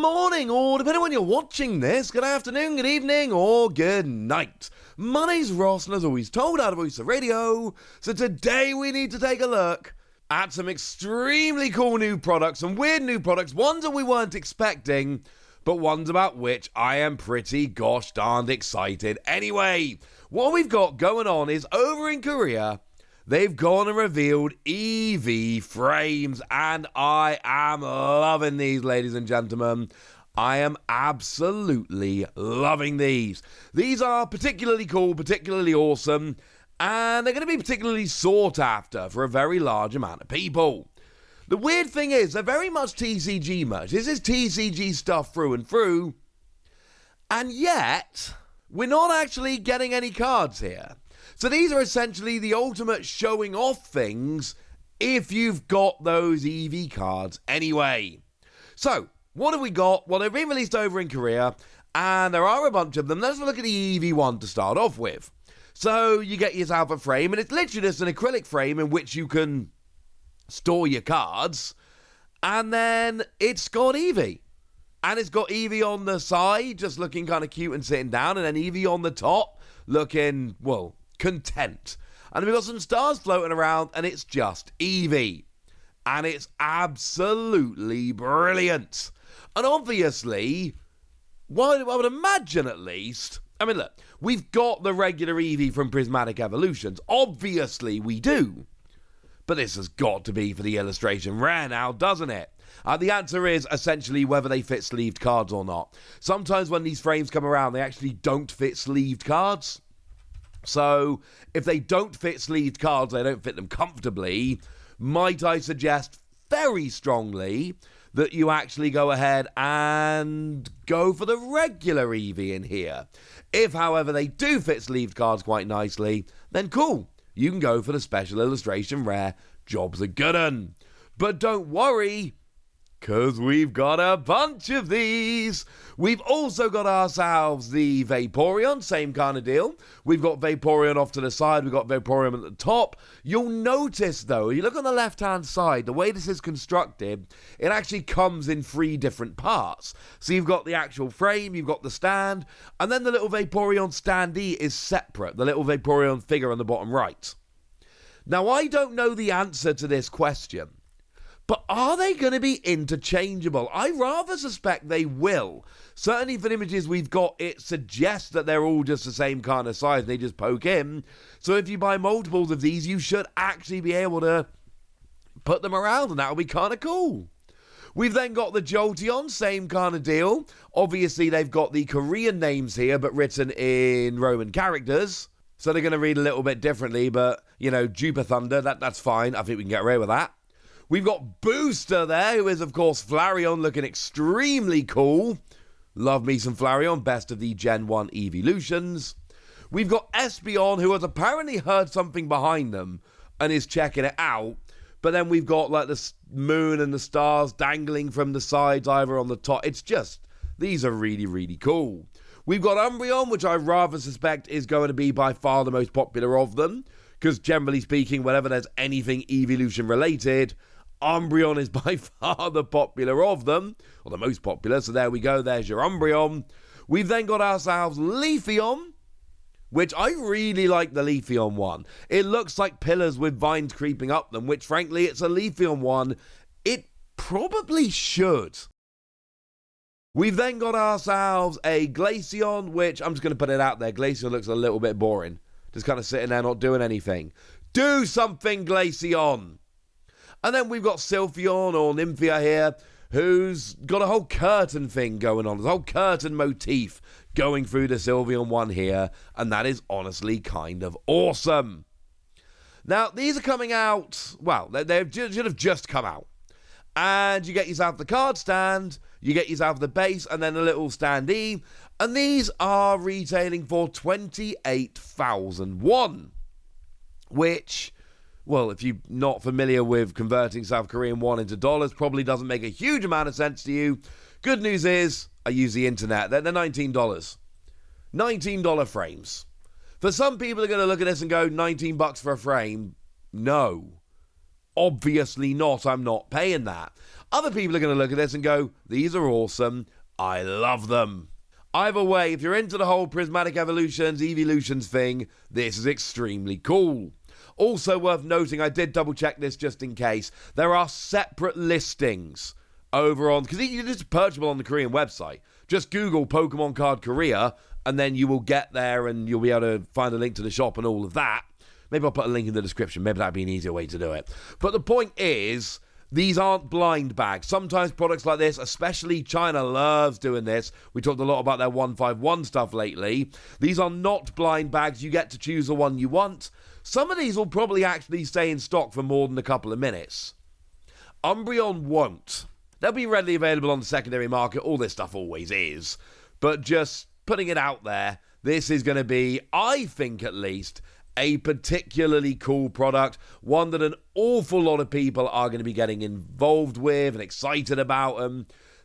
morning, or depending on when you're watching this, good afternoon, good evening, or good night. My name's Ross, and as always told out of Voice of Radio, so today we need to take a look at some extremely cool new products, some weird new products, ones that we weren't expecting, but ones about which I am pretty gosh darned excited. Anyway, what we've got going on is over in Korea, they've gone and revealed Eevee frames, and I am loving these, ladies and gentlemen. I am absolutely loving these. These are particularly cool, particularly awesome, and they're going to be particularly sought after for a very large amount of people. The weird thing is, they're very much TCG merch. This is TCG stuff through and through, and yet we're not actually getting any cards here. So these are essentially the ultimate showing off things if you've got those Eevee cards anyway. So, what have we got? Well, they've been released over in Korea, and there are a bunch of them. Let's look at the Eevee one to start off with. So, you get yourself a frame, and it's literally just an acrylic frame in which you can store your cards, and then it's got Eevee. And it's got Eevee on the side, just looking kind of cute and sitting down, and then Eevee on the top, looking, well, content. And we've got some stars floating around, and it's just Eevee. And it's absolutely brilliant. And obviously, well, I would imagine at least, I mean, look, we've got the regular Eevee from Prismatic Evolutions. Obviously, we do. But this has got to be for the illustration rare now, doesn't it? The answer is essentially whether they fit sleeved cards or not. Sometimes when these frames come around, they actually don't fit sleeved cards. So, if they don't fit sleeved cards, they don't fit them comfortably, might I suggest very strongly that you actually go ahead and go for the regular Eevee in here. If, however, they do fit sleeved cards quite nicely, then cool. You can go for the special illustration rare. Job's a good un. But don't worry, because we've got a bunch of these. We've also got ourselves the Vaporeon, same kind of deal. We've got Vaporeon off to the side, we've got Vaporeon at the top. You'll notice, though, you look on the left-hand side, the way this is constructed, it actually comes in 3 different parts. So you've got the actual frame, you've got the stand, and then the little Vaporeon standee is separate, the little Vaporeon figure on the bottom right. Now, I don't know the answer to this question, but are they going to be interchangeable? I rather suspect they will. Certainly for the images we've got, it suggests that they're all just the same kind of size. They just poke in. So if you buy multiples of these, you should actually be able to put them around, and that'll be kind of cool. We've then got the Jolteon, same kind of deal. Obviously, they've got the Korean names here, but written in Roman characters. So they're going to read a little bit differently, but, you know, Jupiter Thunder, that's fine. I think we can get away with that. We've got Booster there, who is, of course, Flareon, looking extremely cool. Love me some Flareon, best of the Gen 1 Evolutions. We've got Espeon, who has apparently heard something behind them and is checking it out. But then we've got, like, the moon and the stars dangling from the sides, either on the top. It's just, these are really, really cool. We've got Umbreon, which I rather suspect is going to be by far the most popular of them. Because generally speaking, whenever there's anything Evolution related, Umbreon is by far the popular of them, or the most popular, so there we go, there's your Umbreon. We've then got ourselves Leafeon, which I really like the Leafeon one. It looks like pillars with vines creeping up them, which frankly, it's a Leafeon one. It probably should. We've then got ourselves a Glaceon, which I'm just going to put it out there. Glaceon looks a little bit boring. Just kind of sitting there not doing anything. Do something, Glaceon! And then we've got Sylphion or Nymphia here, who's got a whole curtain thing going on. There's a whole curtain motif going through the Sylveon one here, and that is honestly kind of awesome. Now, these are coming out, well, they should have just come out. And you get yourself the card stand, you get yourself the base, and then a little standee, and these are retailing for 28,001, which, well, if you're not familiar with converting South Korean won into dollars, probably doesn't make a huge amount of sense to you. Good news is, I use the internet. They're $19. $19 frames. For some people are going to look at this and go, $19 for a frame? No. Obviously not. I'm not paying that. Other people are going to look at this and go, these are awesome. I love them. Either way, if you're into the whole Prismatic Evolutions, Eeveelutions thing, this is extremely cool. Also worth noting, I did double check this just in case, there are separate listings over on, because it's purchasable on the Korean website. Just Google Pokemon Card Korea, and then you will get there and you'll be able to find a link to the shop and all of that. Maybe I'll put a link in the description. Maybe that'd be an easier way to do it. But the point is, these aren't blind bags. Sometimes products like this, especially China loves doing this. We talked a lot about their 151 stuff lately. These are not blind bags. You get to choose the one you want. Some of these will probably actually stay in stock for more than a couple of minutes. Umbreon won't. They'll be readily available on the secondary market. All this stuff always is. But just putting it out there, this is going to be, I think at least, a particularly cool product, one that an awful lot of people are going to be getting involved with and excited about.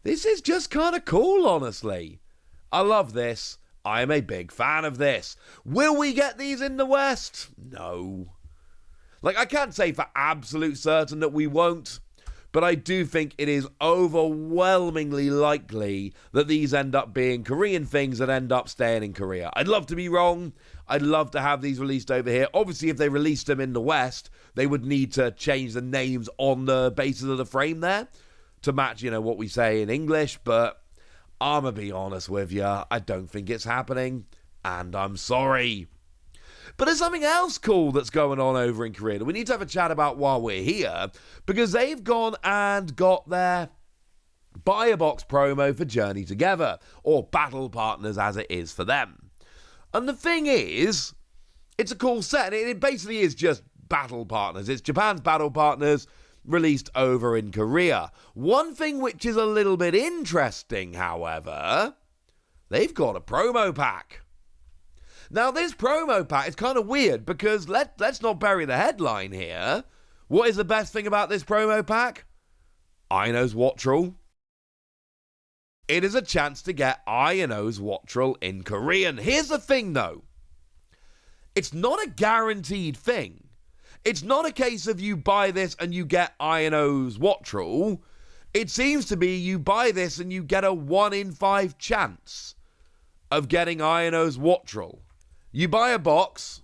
This is just kind of cool, honestly. I love this. I am a big fan of this. Will we get these in the West? No. I can't say for absolute certain that we won't, but I do think it is overwhelmingly likely that these end up being Korean things that end up staying in Korea. I'd love to be wrong. I'd love to have these released over here. Obviously, if they released them in the West, they would need to change the names on the basis of the frame there to match, what we say in English. But I'm going to be honest with you, I don't think it's happening, and I'm sorry. But there's something else cool that's going on over in Korea that we need to have a chat about while we're here, because they've gone and got their Buy a Box promo for Journey Together, or Battle Partners as it is for them. And the thing is, it's a cool set. It basically is just Battle Partners. It's Japan's Battle Partners released over in Korea. One thing which is a little bit interesting, however, they've got a promo pack. Now, this promo pack is kind of weird because let's not bury the headline here. What is the best thing about this promo pack? Ino's Wattrel. It is a chance to get Ino's Wattrel in Korean. Here's the thing, though. It's not a guaranteed thing. It's not a case of you buy this and you get Ino's Wattrel. It seems to be you buy this and you get a 1 in 5 chance of getting Ino's Wattrel. You buy a box,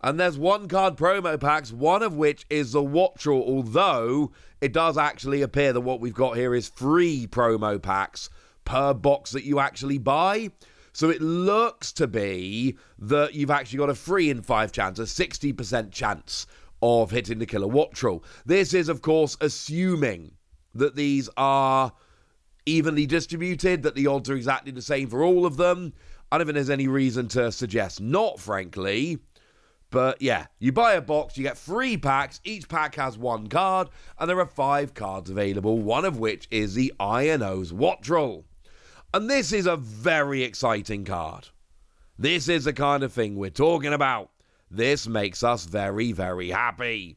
and there's 1 card promo packs, one of which is the Wattrel, although it does actually appear that what we've got here is 3 promo packs per box that you actually buy. So it looks to be that you've actually got a 3 in 5 chance, a 60% chance of hitting the killer Wattrel. This is, of course, assuming that these are evenly distributed, that the odds are exactly the same for all of them. I don't think there's any reason to suggest not, frankly. But yeah, you buy a box, you get 3 packs, each pack has 1 card, and there are 5 cards available, one of which is the Ino's Wattrel. And this is a very exciting card. This is the kind of thing we're talking about. This makes us very, very happy.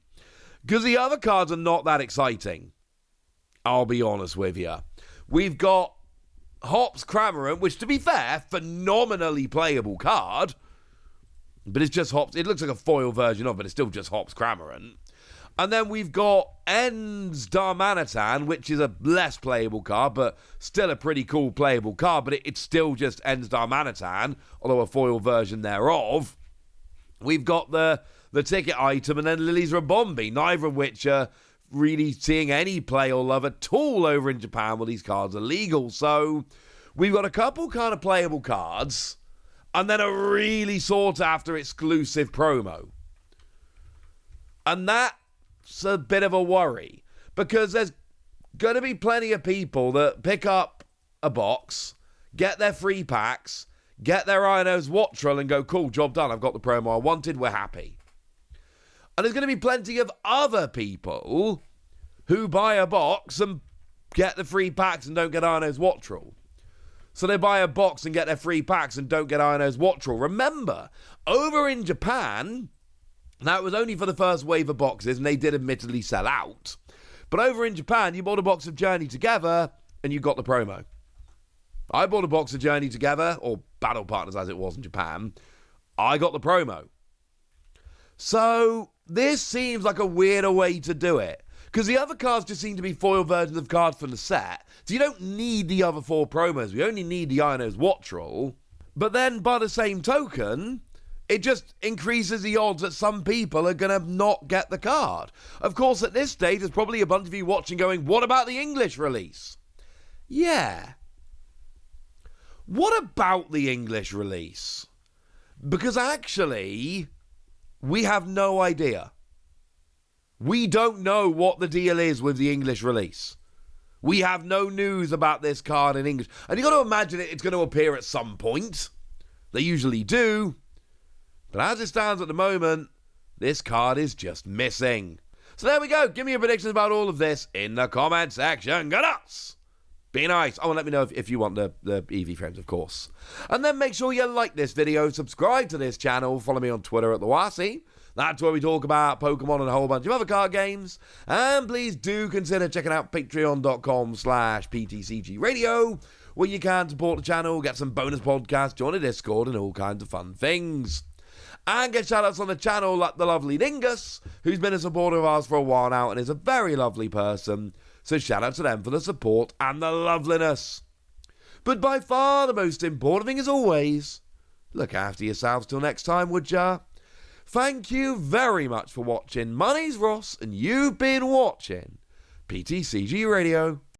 Because the other cards are not that exciting. I'll be honest with you. We've got Hops Cramorant, which, to be fair, phenomenally playable card. But it's just Hops. It looks like a foil version of it. It's still just Hops Cramorant. And then we've got Ends Darmanitan, which is a less playable card, but still a pretty cool playable card. But it's still just Ends Darmanitan, although a foil version thereof. We've got the ticket item and then Lily's Rabombi, neither of which are really seeing any play or love at all over in Japan where these cards are legal. So we've got a couple kind of playable cards and then a really sought after exclusive promo. And that's a bit of a worry because there's going to be plenty of people that pick up a box, get their 3 packs, get their Ino's Wattrel and go, cool, job done. I've got the promo I wanted. We're happy. And there's going to be plenty of other people who buy a box and get the 3 packs and don't get Ino's Wattrel. So they buy a box and get their 3 packs and don't get Ino's Wattrel. Remember, over in Japan, now it was only for the first wave of boxes and they did admittedly sell out. But over in Japan, you bought a box of Journey Together and you got the promo. I bought a box of Journey Together, or Battle Partners as it was in Japan. I got the promo. So this seems like a weirder way to do it. Because the other cards just seem to be foil versions of cards from the set. So you don't need the other 4 promos. We only need the Iono's Watch Roll. But then, by the same token, it just increases the odds that some people are going to not get the card. Of course, at this stage, there's probably a bunch of you watching going, what about the English release? Yeah. What about the English release? Because actually, we have no idea. We don't know what the deal is with the English release. We have no news about this card in English. And you've got to imagine it's going to appear at some point. They usually do. But as it stands at the moment, this card is just missing. So there we go. Give me your predictions about all of this in the comment section. Get us! Be nice. Oh, and let me know if you want the Eevee frames, of course. And then make sure you like this video, subscribe to this channel, follow me on Twitter at TheWasi. That's where we talk about Pokemon and a whole bunch of other card games. And please do consider checking out patreon.com/PTCG Radio, where you can support the channel, get some bonus podcasts, join a Discord, and all kinds of fun things. And get shout-outs on the channel like the lovely Dingus, who's been a supporter of ours for a while now and is a very lovely person. So shout out to them for the support and the loveliness. But by far the most important thing, as always, look after yourselves till next time, would ya? Thank you very much for watching. My name's Ross, and you've been watching PTCG Radio.